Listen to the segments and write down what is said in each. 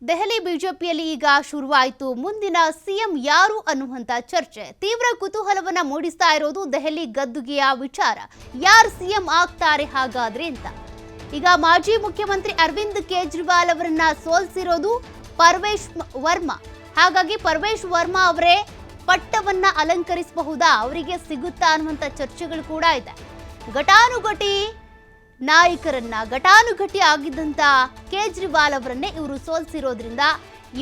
ದೆಹಲಿ ಬಿಜೆಪಿಯಲ್ಲಿ ಈಗ ಶುರುವಾಯಿತು ಮುಂದಿನ ಸಿಎಂ ಯಾರು ಅನ್ನುವಂತ ಚರ್ಚೆ. ತೀವ್ರ ಕುತೂಹಲವನ್ನ ಮೂಡಿಸ್ತಾ ಇರೋದು ದೆಹಲಿ ಗದ್ದುಗೆಯ ವಿಚಾರ. ಯಾರು ಸಿಎಂ ಆಗ್ತಾರೆ ಹಾಗಾದ್ರೆ ಅಂತ. ಈಗ ಮಾಜಿ ಮುಖ್ಯಮಂತ್ರಿ ಅರವಿಂದ್ ಕೇಜ್ರಿವಾಲ್ ಅವರನ್ನ ಸೋಲಿಸಿರೋದು ಪರ್ವೇಶ್ ವರ್ಮಾ. ಹಾಗಾಗಿ ಪರ್ವೇಶ್ ವರ್ಮಾ ಅವರೇ ಪಟ್ಟವನ್ನ ಅಲಂಕರಿಸಬಹುದಾ, ಅವರಿಗೆ ಸಿಗುತ್ತಾ ಅನ್ನುವಂತ ಚರ್ಚೆಗಳು ಕೂಡ ಇದೆ. ಘಟಾನುಘಟಿ ನಾಯಕರನ್ನ ಘಟಾನುಘಟಿ ಆಗಿದ್ದಂತ ಕೇಜ್ರಿವಾಲ್ ಅವರನ್ನೇ ಇವರು ಸೋಲಿಸಿರೋದ್ರಿಂದ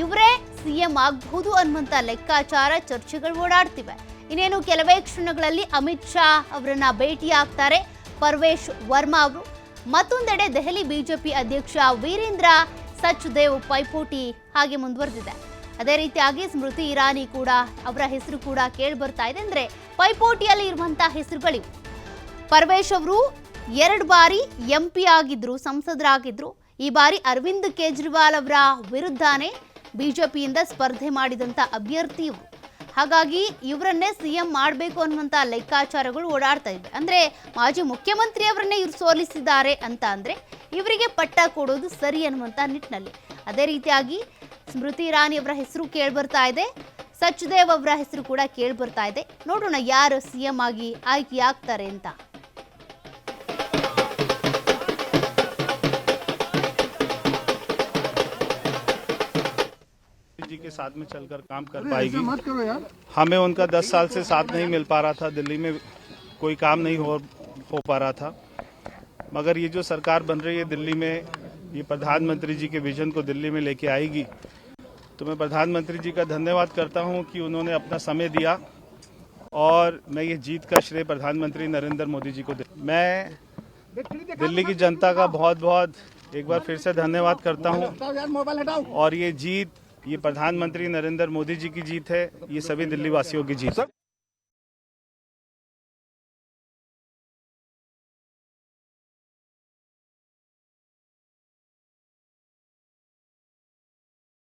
ಇವರೇ ಸಿಎಂ ಆಗಬಹುದು ಅನ್ನುವಂತ ಲೆಕ್ಕಾಚಾರ ಚರ್ಚೆಗಳು ಓಡಾಡ್ತಿವೆ. ಇನ್ನೇನು ಕೆಲವೇ ಕ್ಷಣಗಳಲ್ಲಿ ಅಮಿತ್ ಶಾ ಅವರನ್ನ ಭೇಟಿ ಆಗ್ತಾರೆ ಪರ್ವೇಶ್ ವರ್ಮಾ ಅವರು. ಮತ್ತೊಂದೆಡೆ ದೆಹಲಿ ಬಿಜೆಪಿ ಅಧ್ಯಕ್ಷ ವೀರೇಂದ್ರ ಸಚ್ದೇವ್ ಪೈಪೋಟಿ ಹಾಗೆ ಮುಂದುವರೆದಿದೆ. ಅದೇ ರೀತಿಯಾಗಿ ಸ್ಮೃತಿ ಇರಾನಿ ಕೂಡ ಅವರ ಹೆಸರು ಕೂಡ ಕೇಳಿ ಬರ್ತಾ ಇದೆ. ಅಂದ್ರೆ ಪೈಪೋಟಿಯಲ್ಲಿ ಇರುವಂತಹ ಹೆಸರುಗಳಿವು. ಪರ್ವೇಶ್ ಅವರು 2 ಬಾರಿ ಎಂಪಿ ಆಗಿದ್ರು, ಸಂಸದರಾಗಿದ್ರು. ಈ ಬಾರಿ ಅರವಿಂದ್ ಕೇಜ್ರಿವಾಲ್ ಅವರ ವಿರುದ್ಧನೇ ಬಿಜೆಪಿಯಿಂದ ಸ್ಪರ್ಧೆ ಮಾಡಿದಂತ ಅಭ್ಯರ್ಥಿ ಇವರು. ಹಾಗಾಗಿ ಇವರನ್ನೇ ಸಿಎಂ ಮಾಡಬೇಕು ಅನ್ನುವಂಥ ಲೆಕ್ಕಾಚಾರಗಳು ಓಡಾಡ್ತಾ ಇದೆ. ಅಂದ್ರೆ ಮಾಜಿ ಮುಖ್ಯಮಂತ್ರಿ ಅವರನ್ನೇ ಇವರು ಸೋಲಿಸಿದ್ದಾರೆ ಅಂತ ಅಂದ್ರೆ ಇವರಿಗೆ ಪಟ್ಟ ಕೊಡೋದು ಸರಿ ಅನ್ನುವಂಥ ನಿಟ್ಟಿನಲ್ಲಿ. ಅದೇ ರೀತಿಯಾಗಿ ಸ್ಮೃತಿ ಇರಾನಿ ಅವರ ಹೆಸರು ಕೇಳಿ ಬರ್ತಾ ಇದೆ, ಸಚ್ದೇವ್ ಅವರ ಹೆಸರು ಕೂಡ ಕೇಳಿ ಬರ್ತಾ ಇದೆ. ನೋಡೋಣ ಯಾರು ಸಿಎಂ ಆಗಿ ಆಯ್ಕೆ ಆಗ್ತಾರೆ ಅಂತ. जी के साथ में चलकर काम कर पाएगी। हमें उनका 10 साल से साथ नहीं मिल पा रहा था, दिल्ली में कोई काम नहीं हो पा रहा था। मगर ये जो सरकार बन रही है दिल्ली में, ये प्रधानमंत्री जी के विजन को दिल्ली में लेके आएगी। तो मैं प्रधानमंत्री जी का धन्यवाद करता हूँ कि उन्होंने अपना समय दिया और मैं ये जीत का श्रेय प्रधानमंत्री नरेंद्र मोदी जी को मैं दिल्ली की जनता का बहुत बहुत एक बार फिर से धन्यवाद करता हूँ। और ये जीत, ये प्रधानमंत्री नरेंद्र मोदी जी की जीत है, ये सभी दिल्ली वासियों की जीत है।